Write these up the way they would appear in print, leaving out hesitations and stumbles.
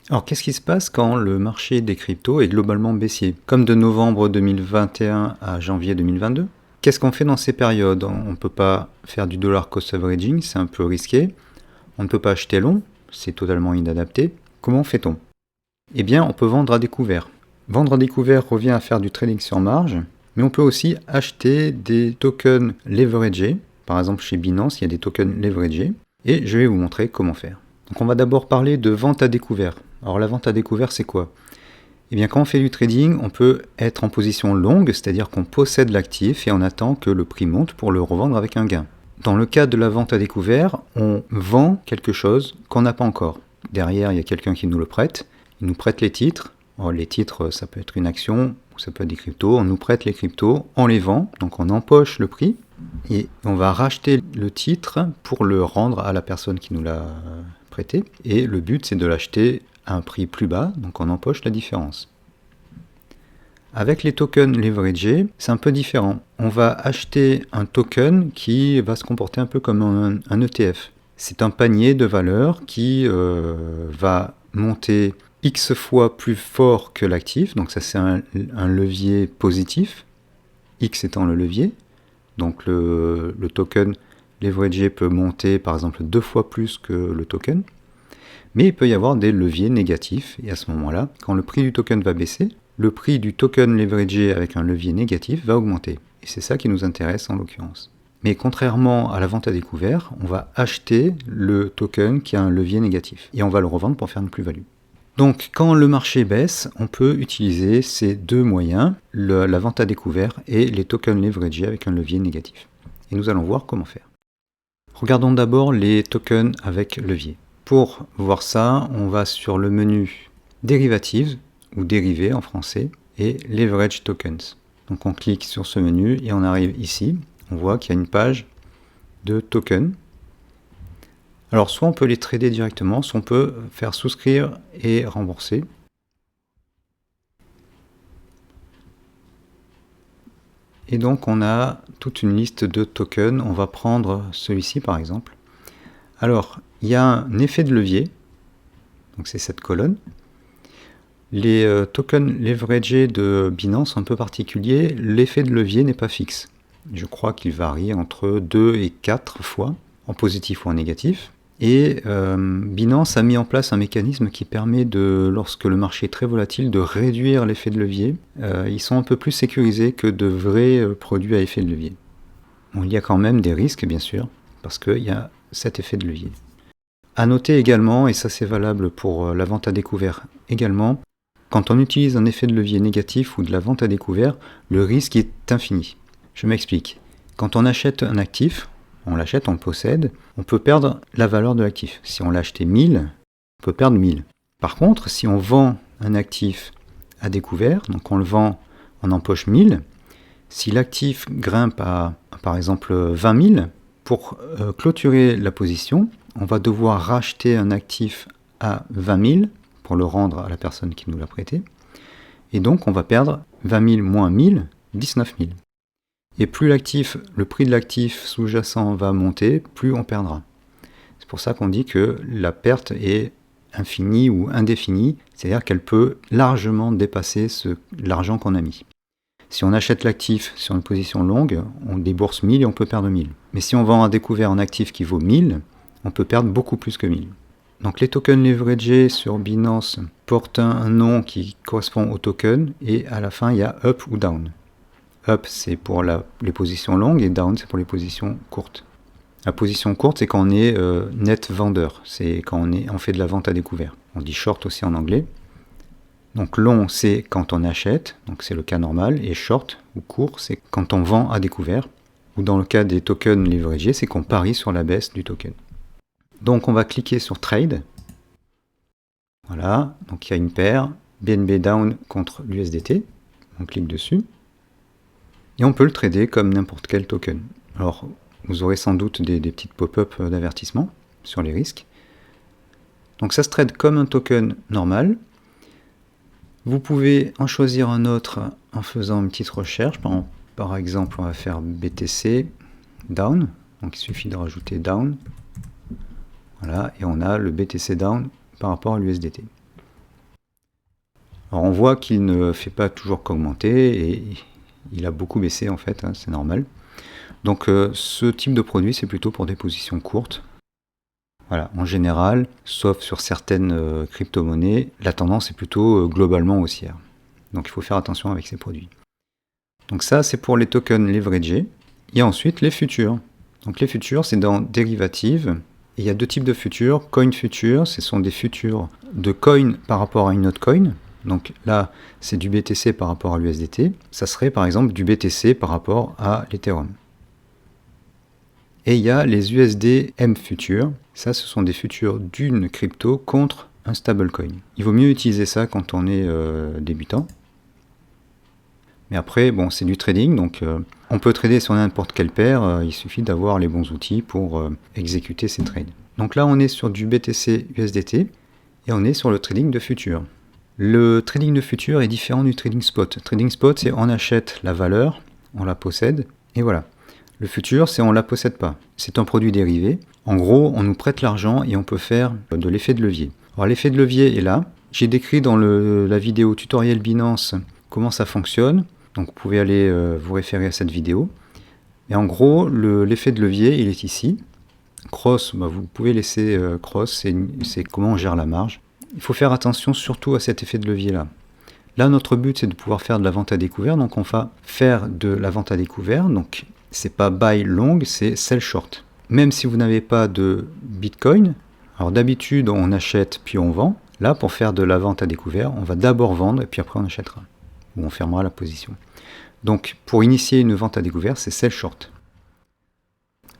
Alors, qu'est-ce qui se passe quand le marché des cryptos est globalement baissier, comme de novembre 2021 à janvier 2022? Qu'est-ce qu'on fait dans ces périodes? On ne peut pas faire du dollar cost averaging, c'est un peu risqué. On ne peut pas acheter long, c'est totalement inadapté. Comment fait-on? Eh bien, on peut vendre à découvert. Vendre à découvert revient à faire du trading sur marge, mais on peut aussi acheter des tokens leveragés. Par exemple, chez Binance, il y a des tokens leveragés, et je vais vous montrer comment faire. Donc on va d'abord parler de vente à découvert. Alors la vente à découvert, c'est quoi? Eh bien, quand on fait du trading, on peut être en position longue, c'est-à-dire qu'on possède l'actif et on attend que le prix monte pour le revendre avec un gain. Dans le cas de la vente à découvert, on vend quelque chose qu'on n'a pas encore. Derrière, il y a quelqu'un qui nous le prête. Il nous prête les titres. Alors, les titres, ça peut être une action, ou ça peut être des cryptos. On nous prête les cryptos, on les vend, donc on empoche le prix. Et on va racheter le titre pour le rendre à la personne qui nous l'a prêté. Et le but, c'est de l'acheter à un prix plus bas, donc on empoche la différence. Avec les tokens leveragés, c'est un peu différent. On va acheter un token qui va se comporter un peu comme un ETF. C'est un panier de valeurs qui va monter X fois plus fort que l'actif, donc ça c'est un levier positif, X étant le levier. Donc le token leveragé peut monter par exemple 2 fois plus que le token. Mais il peut y avoir des leviers négatifs, et à ce moment-là, quand le prix du token va baisser, le prix du token leveragé avec un levier négatif va augmenter. Et c'est ça qui nous intéresse en l'occurrence. Mais contrairement à la vente à découvert, on va acheter le token qui a un levier négatif, et on va le revendre pour faire une plus-value. Donc quand le marché baisse, on peut utiliser ces deux moyens, la vente à découvert et les tokens leveragés avec un levier négatif. Et nous allons voir comment faire. Regardons d'abord les tokens avec levier. Pour voir ça, on va sur le menu Derivatives, ou dérivés en français, et Leverage Tokens. Donc on clique sur ce menu et on arrive ici. On voit qu'il y a une page de tokens. Alors soit on peut les trader directement, soit on peut faire souscrire et rembourser. Et donc on a toute une liste de tokens. On va prendre celui-ci par exemple. Alors, il y a un effet de levier, donc c'est cette colonne. Les tokens leveragés de Binance sont un peu particuliers, l'effet de levier n'est pas fixe. Je crois qu'il varie entre 2 et 4 fois, en positif ou en négatif. Et Binance a mis en place un mécanisme qui permet, lorsque le marché est très volatile, de réduire l'effet de levier. Ils sont un peu plus sécurisés que de vrais produits à effet de levier. Bon, il y a quand même des risques, bien sûr, parce qu'il y a cet effet de levier. À noter également, et ça c'est valable pour la vente à découvert également, quand on utilise un effet de levier négatif ou de la vente à découvert, le risque est infini. Je m'explique. Quand on achète un actif, on l'achète, on le possède, on peut perdre la valeur de l'actif. Si on l'a acheté 1000, on peut perdre 1000. Par contre, si on vend un actif à découvert, donc on le vend, on empoche 1000, si l'actif grimpe à par exemple 20 000, pour clôturer la position, on va devoir racheter un actif à 20 000 pour le rendre à la personne qui nous l'a prêté. Et donc on va perdre 20 000 moins 1000, 19 000. Et plus le prix de l'actif sous-jacent va monter, plus on perdra. C'est pour ça qu'on dit que la perte est infinie ou indéfinie, c'est-à-dire qu'elle peut largement dépasser l'argent qu'on a mis. Si on achète l'actif sur une position longue, on débourse 1000 et on peut perdre 1000. Mais si on vend à découvert un actif qui vaut 1000, on peut perdre beaucoup plus que 1000. Donc les tokens leveragés sur Binance portent un nom qui correspond au token et à la fin il y a up ou down. Up c'est pour les positions longues et down c'est pour les positions courtes. La position courte c'est quand on est net vendeur, c'est quand on fait de la vente à découvert. On dit short aussi en anglais. Donc long c'est quand on achète, donc c'est le cas normal, et short ou court c'est quand on vend à découvert, ou dans le cas des tokens leveragés c'est qu'on parie sur la baisse du token. Donc on va cliquer sur Trade. Voilà, donc il y a une paire, BNB down contre l'USDT. On clique dessus. Et on peut le trader comme n'importe quel token. Alors, vous aurez sans doute des petites pop-up d'avertissement sur les risques. Donc ça se trade comme un token normal. Vous pouvez en choisir un autre en faisant une petite recherche. Par exemple, on va faire BTC down. Donc il suffit de rajouter down. Voilà, et on a le BTC down par rapport à l'USDT. Alors on voit qu'il ne fait pas toujours qu'augmenter et il a beaucoup baissé en fait, c'est normal. Donc ce type de produit, c'est plutôt pour des positions courtes. Voilà, en général, sauf sur certaines crypto-monnaies, la tendance est plutôt globalement haussière. Donc il faut faire attention avec ces produits. Donc ça, c'est pour les tokens leveragés. Il y a ensuite les futurs. Donc les futurs, c'est dans dérivatives. Et il y a deux types de futurs. Coin futures, ce sont des futurs de coin par rapport à une autre coin. Donc là, c'est du BTC par rapport à l'USDT. Ça serait par exemple du BTC par rapport à l'Ethereum. Et il y a les USDM futures. Ça, ce sont des futurs d'une crypto contre un stablecoin. Il vaut mieux utiliser ça quand on est débutant. Mais après, bon, c'est du trading, donc on peut trader sur n'importe quelle paire, il suffit d'avoir les bons outils pour exécuter ces trades. Donc là, on est sur du BTC USDT et on est sur le trading de futurs. Le trading de futurs est différent du trading spot. Trading spot, c'est on achète la valeur, on la possède, et voilà. Le futur, c'est on ne la possède pas. C'est un produit dérivé. En gros, on nous prête l'argent et on peut faire de l'effet de levier. Alors l'effet de levier est là. J'ai décrit dans la vidéo tutoriel Binance comment ça fonctionne. Donc vous pouvez aller vous référer à cette vidéo. Et en gros, l'effet de levier, il est ici. Cross, vous pouvez laisser cross, c'est comment on gère la marge. Il faut faire attention surtout à cet effet de levier-là. Là, notre but, c'est de pouvoir faire de la vente à découvert. Donc on va faire de la vente à découvert. Donc c'est pas buy long, c'est sell short. Même si vous n'avez pas de Bitcoin, alors d'habitude, on achète puis on vend. Là, pour faire de la vente à découvert, on va d'abord vendre et puis après on achètera. Ou on fermera la position. Donc, pour initier une vente à découvert, c'est sell short.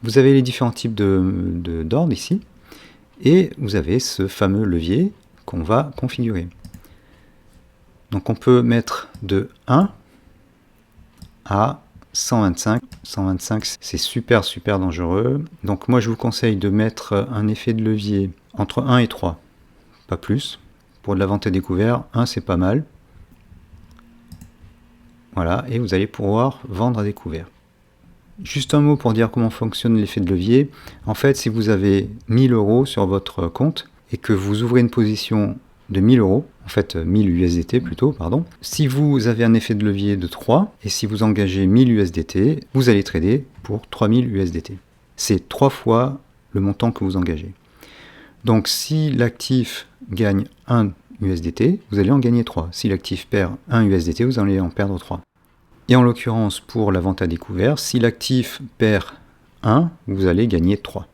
Vous avez les différents types d'ordres ici, et vous avez ce fameux levier qu'on va configurer. Donc, on peut mettre de 1 à 125. 125, c'est super dangereux. Donc, moi, je vous conseille de mettre un effet de levier entre 1 et 3, pas plus. Pour de la vente à découvert, 1, c'est pas mal. Voilà, et vous allez pouvoir vendre à découvert. Juste un mot pour dire comment fonctionne l'effet de levier. En fait, si vous avez 1000 € sur votre compte et que vous ouvrez une position de 1000 €, en fait 1000 USDT plutôt, pardon, si vous avez un effet de levier de 3 et si vous engagez 1000 USDT, vous allez trader pour 3000 USDT. C'est 3 fois le montant que vous engagez. Donc si l'actif gagne 1 USDT, vous allez en gagner 3. Si l'actif perd 1 USDT, vous allez en perdre 3. Et en l'occurrence, pour la vente à découvert, si l'actif perd 1, vous allez gagner 3.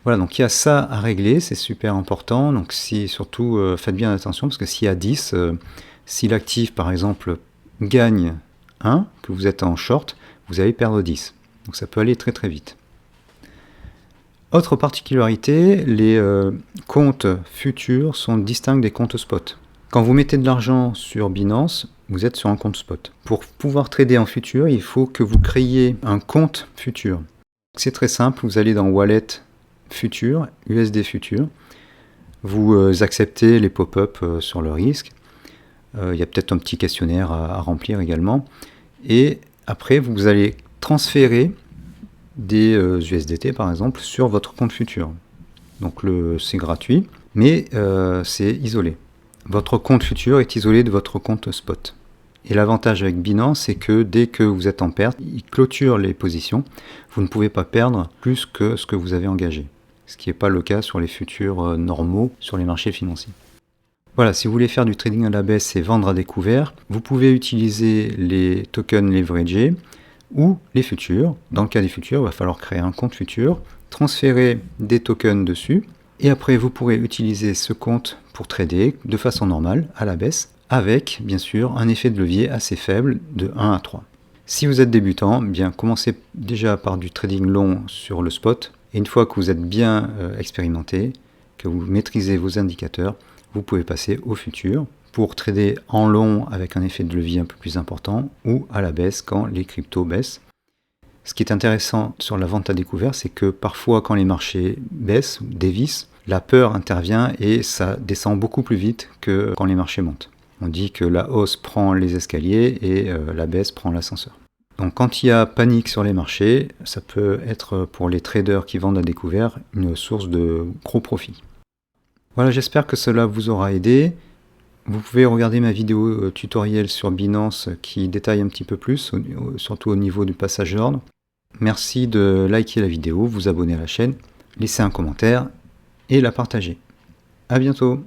Voilà, donc il y a ça à régler, c'est super important. Donc surtout, faites bien attention, parce que s'il y a 10, si l'actif, par exemple, gagne 1, que vous êtes en short, vous allez perdre 10. Donc ça peut aller très vite. Autre particularité, les comptes futurs sont distincts des comptes spot. Quand vous mettez de l'argent sur Binance, vous êtes sur un compte spot. Pour pouvoir trader en futur, il faut que vous créiez un compte futur. C'est très simple, vous allez dans Wallet Futur, USD Futur, vous acceptez les pop-up sur le risque. Il y a peut-être un petit questionnaire à remplir également. Et après, vous allez transférer des USDT par exemple sur votre compte futur. Donc c'est gratuit, mais c'est isolé. Votre compte futur est isolé de votre compte spot. Et l'avantage avec Binance, c'est que dès que vous êtes en perte, il clôture les positions. Vous ne pouvez pas perdre plus que ce que vous avez engagé. Ce qui n'est pas le cas sur les futurs normaux sur les marchés financiers. Voilà, si vous voulez faire du trading à la baisse et vendre à découvert, vous pouvez utiliser les tokens leveragés ou les futurs. Dans le cas des futurs, il va falloir créer un compte futur, transférer des tokens dessus, et après vous pourrez utiliser ce compte pour trader de façon normale à la baisse, avec bien sûr un effet de levier assez faible de 1 à 3. Si vous êtes débutant, bien commencez déjà par du trading long sur le spot, et une fois que vous êtes bien expérimenté, que vous maîtrisez vos indicateurs, vous pouvez passer au futur pour trader en long avec un effet de levier un peu plus important ou à la baisse quand les cryptos baissent. Ce qui est intéressant sur la vente à découvert, c'est que parfois quand les marchés baissent, dévissent, la peur intervient et ça descend beaucoup plus vite que quand les marchés montent. On dit que la hausse prend les escaliers et la baisse prend l'ascenseur. Donc quand il y a panique sur les marchés, ça peut être pour les traders qui vendent à découvert une source de gros profits. Voilà, j'espère que cela vous aura aidé. Vous pouvez regarder ma vidéo tutoriel sur Binance qui détaille un petit peu plus, surtout au niveau du passage d'ordre. Merci de liker la vidéo, vous abonner à la chaîne, laisser un commentaire et la partager. À bientôt!